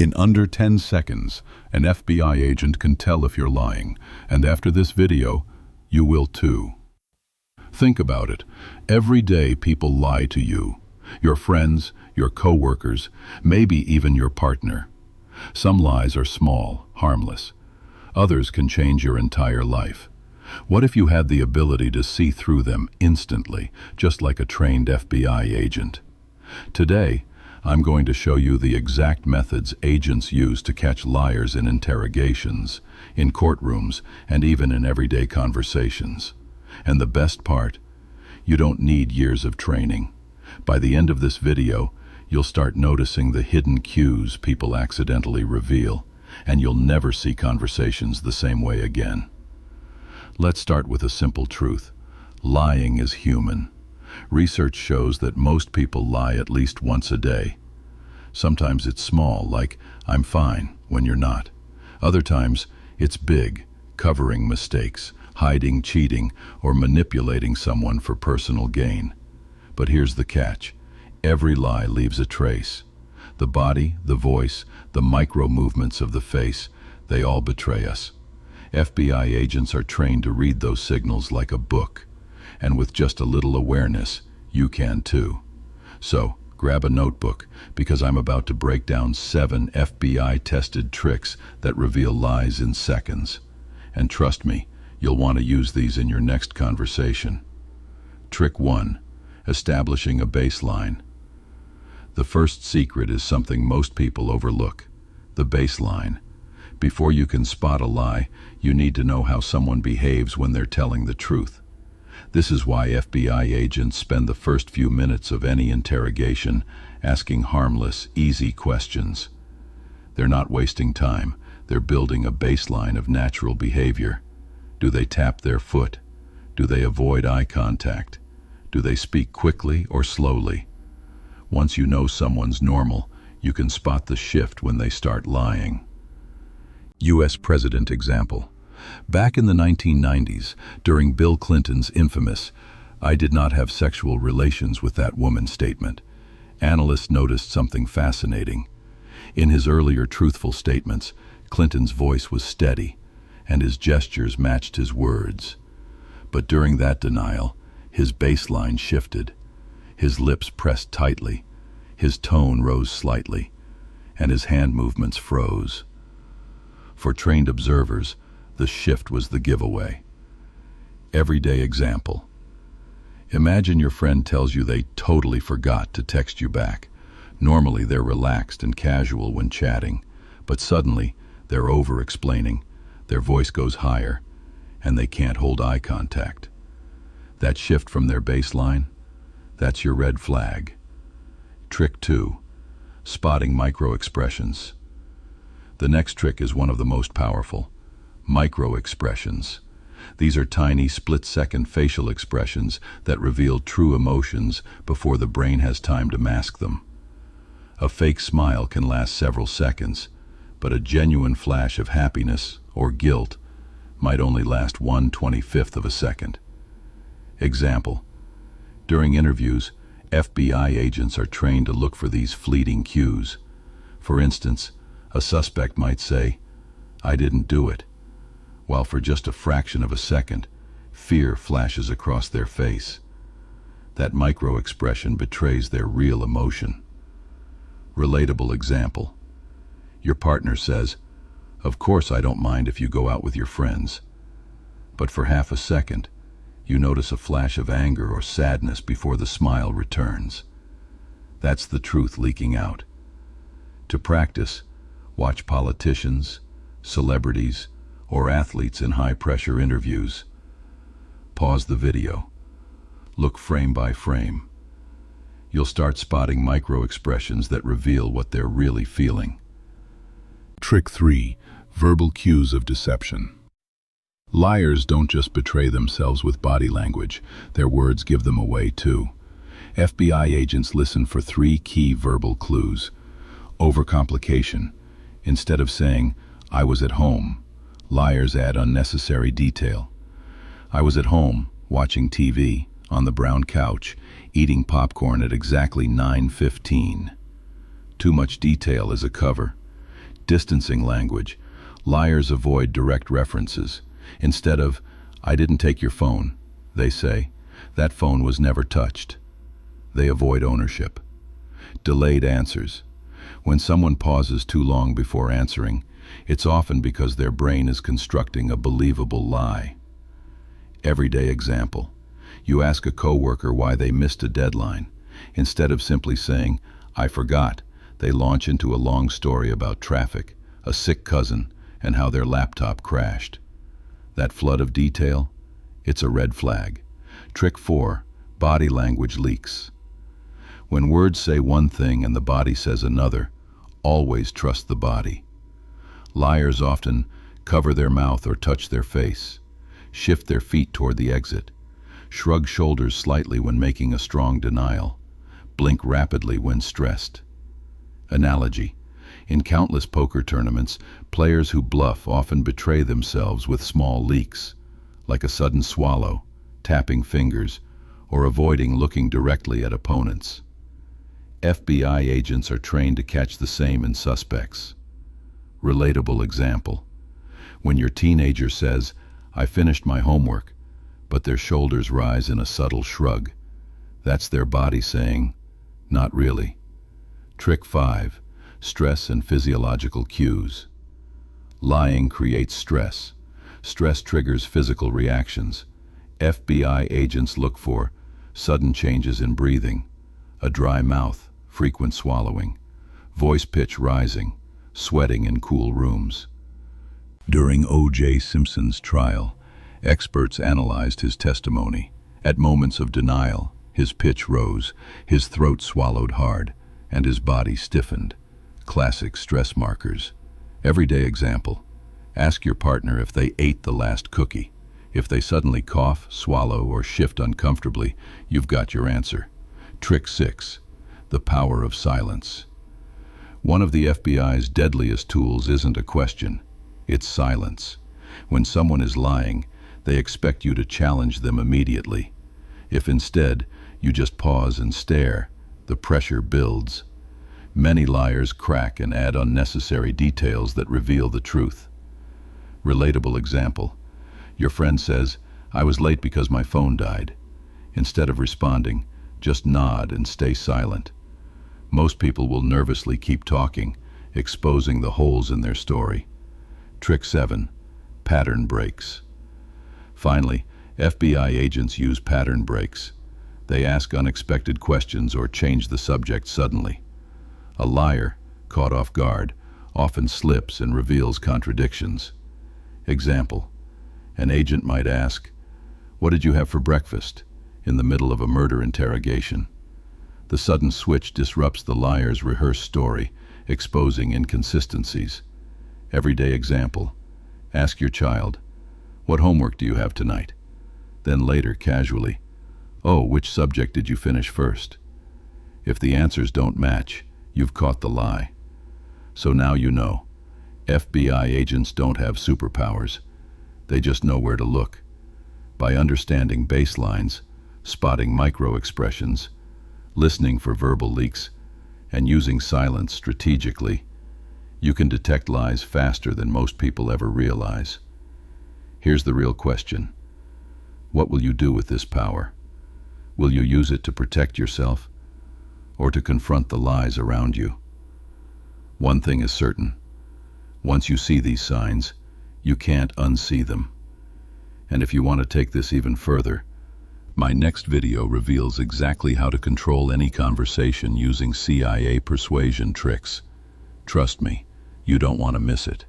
In under 10 seconds, an FBI agent can tell if you're lying, and after this video, you will too. Think about it. Every day people lie to you. Your friends, your coworkers, maybe even your partner. Some lies are small, harmless. Others can change your entire life. What if you had the ability to see through them instantly, just like a trained FBI agent? Today, I'm going to show you the exact methods agents use to catch liars in interrogations, in courtrooms, and even in everyday conversations. And the best part, you don't need years of training. By the end of this video, you'll start noticing the hidden cues people accidentally reveal, and you'll never see conversations the same way again. Let's start with a simple truth. Lying is human. Research shows that most people lie at least once a day. Sometimes it's small, like, "I'm fine," when you're not. Other times, it's big, covering mistakes, hiding cheating, or manipulating someone for personal gain. But here's the catch. Every lie leaves a trace. The body, the voice, the micro movements of the face, they all betray us. FBI agents are trained to read those signals like a book. And with just a little awareness, you can too. So, grab a notebook, because I'm about to break down 7 FBI-tested tricks that reveal lies in seconds. And trust me, you'll want to use these in your next conversation. Trick 1. Establishing a baseline. The first secret is something most people overlook: the baseline. Before you can spot a lie, you need to know how someone behaves when they're telling the truth. This is why FBI agents spend the first few minutes of any interrogation asking harmless, easy questions. They're not wasting time. They're building a baseline of natural behavior. Do they tap their foot? Do they avoid eye contact? Do they speak quickly or slowly? Once you know someone's normal, you can spot the shift when they start lying. U.S. President example. Back in the 1990s, during Bill Clinton's infamous "I did not have sexual relations with that woman" statement, analysts noticed something fascinating. In his earlier truthful statements, Clinton's voice was steady, and his gestures matched his words. But during that denial, his baseline shifted. His lips pressed tightly, his tone rose slightly, and his hand movements froze. For trained observers, the shift was the giveaway. Everyday example. Imagine your friend tells you they totally forgot to text you back. Normally they're relaxed and casual when chatting, but suddenly they're over-explaining, their voice goes higher, and they can't hold eye contact. That shift from their baseline, that's your red flag. Trick 2. Spotting microexpressions. The next trick is one of the most powerful. Microexpressions. These are tiny, split-second facial expressions that reveal true emotions before the brain has time to mask them. A fake smile can last several seconds, but a genuine flash of happiness or guilt might only last 1/25th of a second. Example. During interviews, FBI agents are trained to look for these fleeting cues. For instance, a suspect might say, "I didn't do it," while for just a fraction of a second, fear flashes across their face. That micro-expression betrays their real emotion. Relatable example. Your partner says, "Of course I don't mind if you go out with your friends." But for half a second, you notice a flash of anger or sadness before the smile returns. That's the truth leaking out. To practice, watch politicians, celebrities, or athletes in high-pressure interviews. Pause the video. Look frame by frame. You'll start spotting micro-expressions that reveal what they're really feeling. Trick 3. Verbal cues of deception. Liars don't just betray themselves with body language, their words give them away too. FBI agents listen for 3 key verbal clues. Overcomplication. Instead of saying, "I was at home," liars add unnecessary detail. "I was at home, watching TV, on the brown couch, eating popcorn at exactly 9:15. Too much detail is a cover. Distancing language. Liars avoid direct references. Instead of, "I didn't take your phone," they say, "That phone was never touched." They avoid ownership. Delayed answers. When someone pauses too long before answering, it's often because their brain is constructing a believable lie. Everyday example. You ask a coworker why they missed a deadline. Instead of simply saying, "I forgot," they launch into a long story about traffic, a sick cousin, and how their laptop crashed. That flood of detail? It's a red flag. Trick 4. Body language leaks. When words say one thing and the body says another, always trust the body. Liars often cover their mouth or touch their face, shift their feet toward the exit, shrug shoulders slightly when making a strong denial, blink rapidly when stressed. Analogy. In countless poker tournaments, players who bluff often betray themselves with small leaks, like a sudden swallow, tapping fingers, or avoiding looking directly at opponents. FBI agents are trained to catch the same in suspects. Relatable example. When your teenager says, "I finished my homework," but their shoulders rise in a subtle shrug, that's their body saying, "Not really." Trick 5. Stress and physiological cues. Lying creates stress. Stress triggers physical reactions. FBI agents look for sudden changes in breathing, a dry mouth, frequent swallowing, voice pitch rising, sweating in cool rooms. During O.J. Simpson's trial, experts analyzed his testimony. At moments of denial, his pitch rose, his throat swallowed hard, and his body stiffened. Classic stress markers. Everyday example. Ask your partner if they ate the last cookie. If they suddenly cough, swallow, or shift uncomfortably, you've got your answer. Trick 6. The power of silence. One of the FBI's deadliest tools isn't a question, it's silence. When someone is lying, they expect you to challenge them immediately. If instead, you just pause and stare, the pressure builds. Many liars crack and add unnecessary details that reveal the truth. Relatable example. Your friend says, "I was late because my phone died." Instead of responding, just nod and stay silent. Most people will nervously keep talking, exposing the holes in their story. Trick 7. Pattern breaks. Finally, FBI agents use pattern breaks. They ask unexpected questions or change the subject suddenly. A liar, caught off guard, often slips and reveals contradictions. Example. An agent might ask, "What did you have for breakfast?" in the middle of a murder interrogation. The sudden switch disrupts the liar's rehearsed story, exposing inconsistencies. Everyday example. Ask your child, "What homework do you have tonight?" Then later, casually, "Oh, which subject did you finish first?" If the answers don't match, you've caught the lie. So now you know. FBI agents don't have superpowers. They just know where to look. By understanding baselines, spotting microexpressions, listening for verbal leaks, and using silence strategically, you can detect lies faster than most people ever realize. Here's the real question. What will you do with this power? Will you use it to protect yourself, or to confront the lies around you? One thing is certain. Once you see these signs, you can't unsee them. And if you want to take this even further, my next video reveals exactly how to control any conversation using CIA persuasion tricks. Trust me, you don't want to miss it.